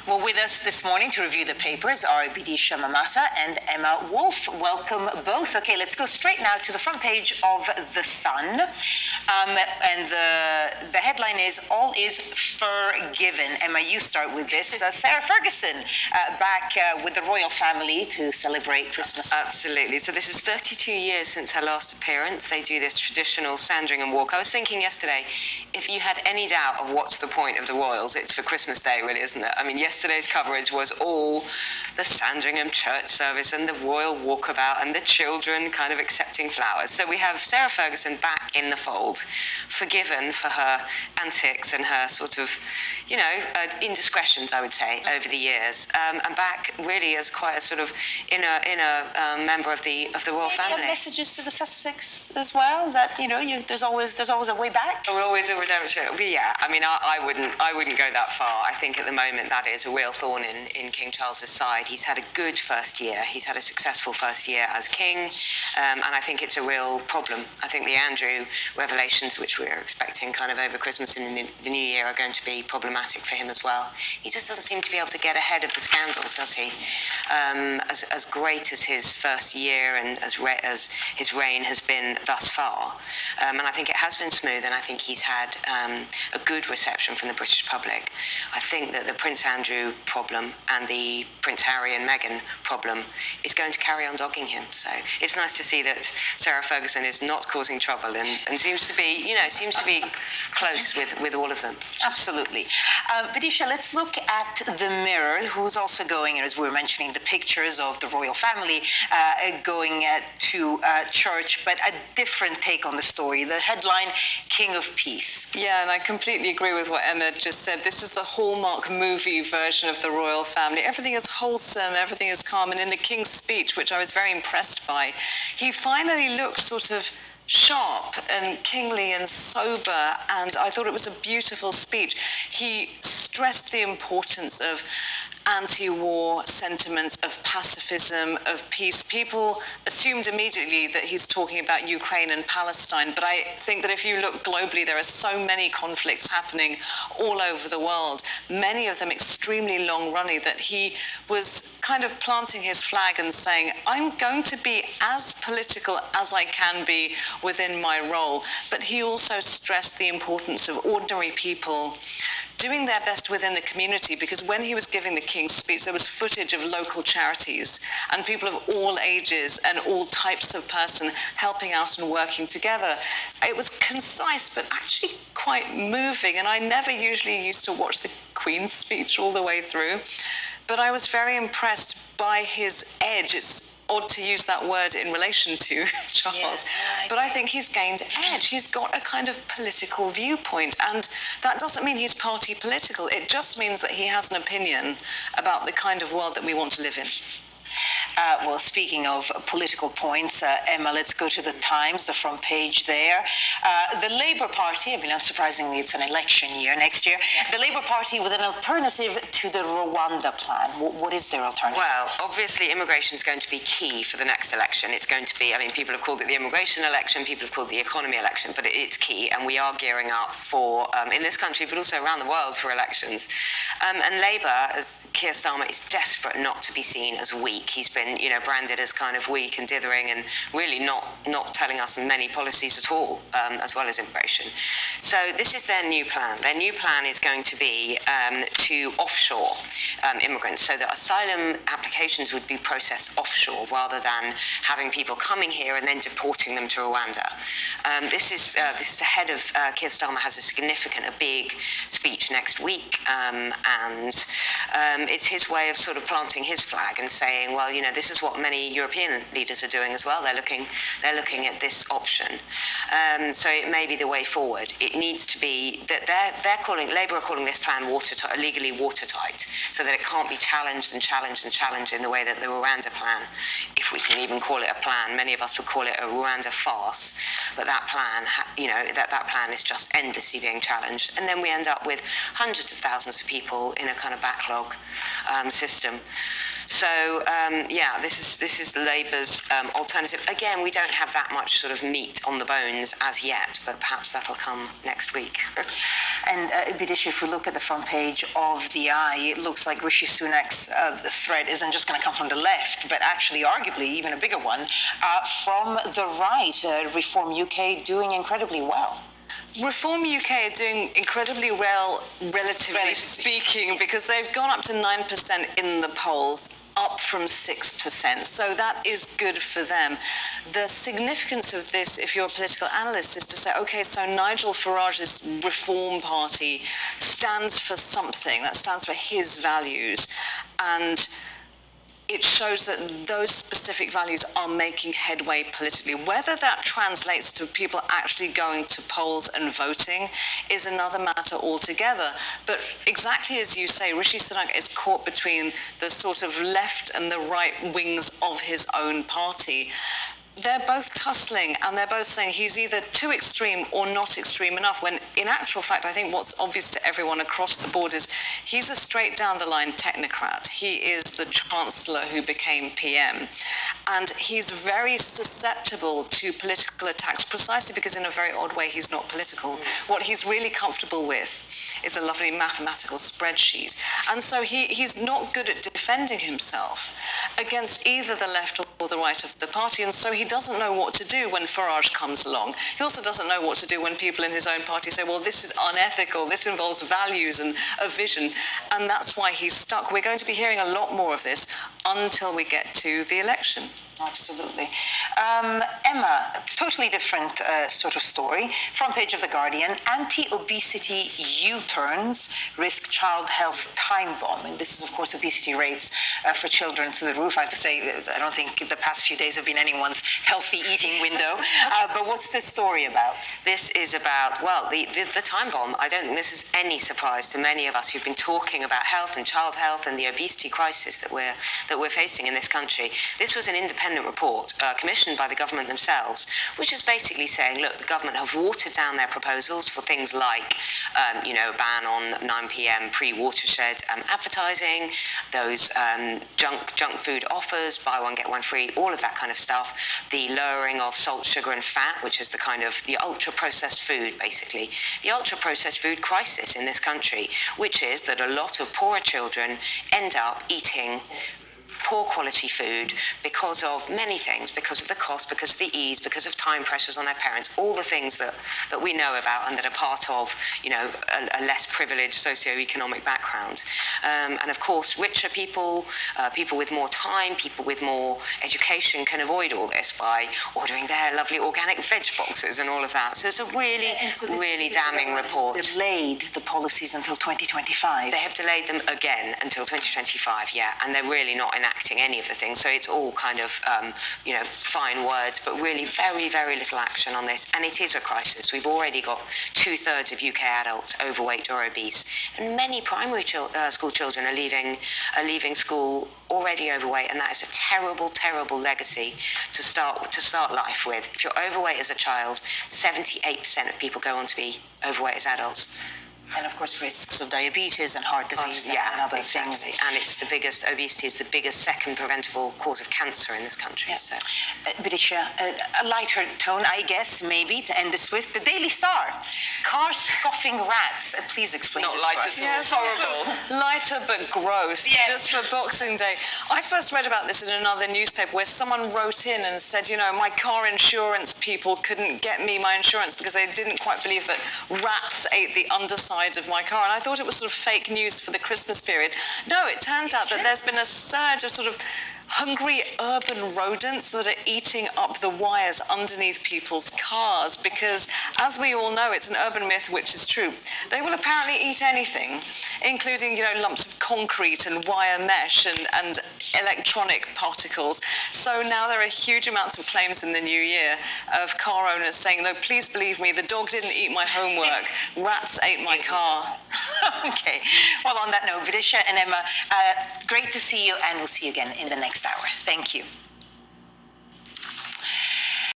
Well, with us this morning to review the papers are Bidisha Mamata and Emma Wolf. Welcome both. Okay, let's go straight now to the front page of The Sun. And the headline is, "All is Forgiven." Emma, you start with this. Sarah Ferguson back with the royal family to celebrate Christmas. Absolutely. So this is 32 years since her last appearance. They do this traditional Sandringham walk. I was thinking yesterday, if you had any doubt of what's the point of the royals, it's for Christmas Day, really, isn't it? I mean, yesterday's coverage was all the Sandringham church service and the royal walkabout and the children kind of accepting flowers. So we have Sarah Ferguson back in the fold, forgiven for her antics and her sort of, indiscretions, I would say, over the years, and back really as quite a sort of inner member of the royal family. Any messages to the Sussex as well, that there's always a way back. We're always a redemption. Yeah, I mean, I wouldn't go that far. I think at the moment that is a real thorn in King Charles's side. He's had a good first year. He's had a successful first year as king, and I think it's a real problem. I think the Andrew revelations, which we're expecting kind of over Christmas and the New Year, are going to be problematic for him as well. He just doesn't seem to be able to get ahead of the scandals, does he? As great as his first year and as his reign has been thus far, and I think it has been smooth, and I think he's had a good reception from the British public. I think that the Prince Andrew problem and the Prince Harry and Meghan problem is going to carry on dogging him. So it's nice to see that Sarah Ferguson is not causing trouble and seems to be close with all of them. Absolutely. Bidisha, let's look at the Mirror, who's also going, as we were mentioning, the pictures of the royal family going to church, but a different take on the story. The headline, King of Peace. Yeah, and I completely agree with what Emma just said. This is the Hallmark movie version of the royal family. Everything is wholesome, everything is calm. And in the King's speech, which I was very impressed by, he finally looked sort of sharp and kingly and sober, and I thought it was a beautiful speech. He stressed the importance of anti-war sentiments, of pacifism, of peace. People assumed immediately that he's talking about Ukraine and Palestine, but I think that if you look globally, there are so many conflicts happening all over the world, many of them extremely long-running, that he was kind of planting his flag and saying, I'm going to be as political as I can be within my role. But he also stressed the importance of ordinary people doing their best within the community, because when he was giving the King's speech, there was footage of local charities and people of all ages and all types of person helping out and working together. It was concise, but actually quite moving, and I never usually used to watch the Queen's speech all the way through, but I was very impressed by his edge. It's odd to use that word in relation to Charles, but I think he's gained edge. He's got a kind of political viewpoint, and that doesn't mean he's party political. It just means that he has an opinion about the kind of world that we want to live in. Well, speaking of political points, Emma, let's go to the Times, the front page there. The Labour Party, I mean, unsurprisingly, it's an election year next year. The Labour Party with an alternative to the Rwanda plan. What is their alternative? Well, obviously, immigration is going to be key for the next election. It's going to be, I mean, people have called it the immigration election, people have called it the economy election, but it's key, and we are gearing up for, in this country, but also around the world, for elections. And Labour, as Keir Starmer, is desperate not to be seen as weak. He's been, branded as kind of weak and dithering and really not telling us many policies at all, as well as immigration. So this is their new plan. Their new plan is going to be to offshore immigrants, so that asylum applications would be processed offshore rather than having people coming here and then deporting them to Rwanda. This is ahead of Keir Starmer has a big speech next week, and it's his way of sort of planting his flag and saying, well, this is what many European leaders are doing as well. They're looking at this option. So it may be the way forward. It needs to be that Labour are calling this plan legally watertight, so that it can't be challenged in the way that the Rwanda plan, if we can even call it a plan, many of us would call it a Rwanda farce. But that plan, that plan is just endlessly being challenged, and then we end up with hundreds of thousands of people in a kind of backlog system. So yeah, this is Labour's alternative. Again, we don't have that much sort of meat on the bones as yet, but perhaps that'll come next week. And Bidisha, if we look at the front page of the Eye, it looks like Rishi Sunak's threat isn't just going to come from the left, but actually, arguably, even a bigger one, from the right. Reform UK doing incredibly well. Reform UK are doing incredibly well, relatively speaking, because they've gone up to 9% in the polls, up from 6%. So that is good for them. The significance of this, if you're a political analyst, is to say, okay, so Nigel Farage's Reform Party stands for something, that stands for his values, and it shows that those specific values are making headway politically. Whether that translates to people actually going to polls and voting is another matter altogether. But exactly as you say, Rishi Sunak is caught between the sort of left and the right wings of his own party. They're both tussling, and they're both saying he's either too extreme or not extreme enough, when in actual fact I think what's obvious to everyone across the board is he's a straight down the line technocrat. He is the Chancellor who became PM, and he's very susceptible to political attacks precisely because in a very odd way he's not political. What he's really comfortable with is a lovely mathematical spreadsheet, and so he's not good at defending himself against either the left or the right of the party, and so he doesn't know what to do when Farage comes along. He also doesn't know what to do when people in his own party say, well, this is unethical, this involves values and a vision, and that's why he's stuck. We're going to be hearing a lot more of this until we get to the election. Absolutely. Emma, totally different sort of story. Front page of The Guardian, anti-obesity U-turns risk child health time bomb. And this is, of course, obesity rates for children through the roof. I have to say, I don't think the past few days have been anyone's healthy eating window. But what's this story about? This is about, well, the time bomb. I don't think this is any surprise to many of us who've been talking about health and child health and the obesity crisis that we're facing in this country. This was an independent report commissioned by the government themselves, which is basically saying, look, the government have watered down their proposals for things like, a ban on 9 p.m. pre-watershed advertising, those junk food offers, buy one, get one free, all of that kind of stuff, the lowering of salt, sugar and fat, which is the kind of the ultra-processed food, basically. The ultra-processed food crisis in this country, which is that a lot of poorer children end up eating poor quality food because of many things, because of the cost, because of the ease, because of time pressures on their parents, all the things that we know about and that are part of, a less privileged socioeconomic background. And of course, richer people, people with more time, people with more education can avoid all this by ordering their lovely organic veg boxes and all of that. So it's a really damning report. Delayed the policies until 2025. They have delayed them again until 2025, yeah, and they're really not enacting any of the things. So it's all kind of, fine words, but really very, very little action on this. And it is a crisis. We've already got 2/3 of UK adults overweight or obese, and many primary school children are leaving school already overweight, and that is a terrible, terrible legacy to start life with. If you're overweight as a child, 78% of people go on to be overweight as adults. And of course, risks of diabetes and heart disease and other things. And obesity is the biggest second preventable cause of cancer in this country. Yeah. So, Bidisha, a lighter tone, I guess, maybe, to end this with. The Daily Star. Car scoffing rats. Please explain not this lighter, to us. Yes, horrible. Lighter but gross, Yes. just for Boxing Day. I first read about this in another newspaper where someone wrote in and said, my car insurance people couldn't get me my insurance because they didn't quite believe that rats ate the underside of my car, and I thought it was sort of fake news for the Christmas period. No, it turns out that there's been a surge of sort of hungry urban rodents that are eating up the wires underneath people's cars because, as we all know, it's an urban myth which is true. They will apparently eat anything, including, lumps of concrete and wire mesh and electronic particles. So now there are huge amounts of claims in the new year of car owners saying, no, please believe me, the dog didn't eat my homework, rats ate my car. Okay. Well, on that note, Bidisha and Emma, great to see you, and we'll see you again in the next hour. Thank you.